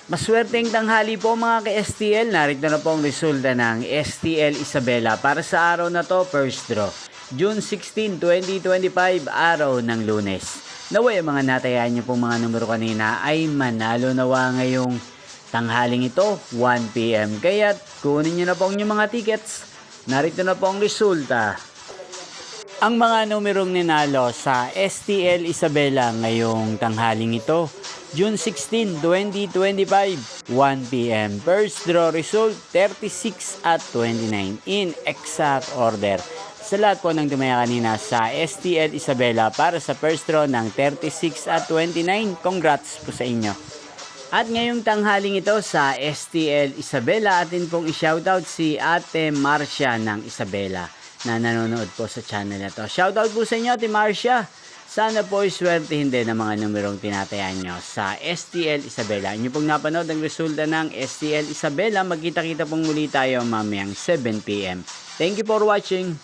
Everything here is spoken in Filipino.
Maswerteng tanghali po mga ka-STL. Narito na po ang resulta ng STL Isabela para sa araw na to, first draw. June 16, 2025, araw ng Lunes. Naway mga natayaan niyo pong mga numero kanina ay manalo nawa ngayong tanghaling ito, 1 PM. Kaya kunin niyo na po ang inyong mga tickets. Narito na po ang resulta. Ang mga numerong ninalo sa STL Isabela ngayong tanghaling ito, June 16, 2025, 1 PM. First draw result, 36 at 29 in exact order. Sa lahat po ng tumaya kanina sa STL Isabela para sa first draw ng 36 at 29, congrats po sa inyo. At ngayong tanghaling ito sa STL Isabela, atin pong i-shoutout si Ate Marcia ng Isabela na nanonood po sa channel na to. Shoutout po sa inyo, Ate Marcia. Sana po iswertihin din ang mga numerong tinatayan nyo sa STL Isabela. Inyo pong napanood ang resulta ng STL Isabela. Magkita-kita pong muli tayo mamayang 7 PM. Thank you for watching.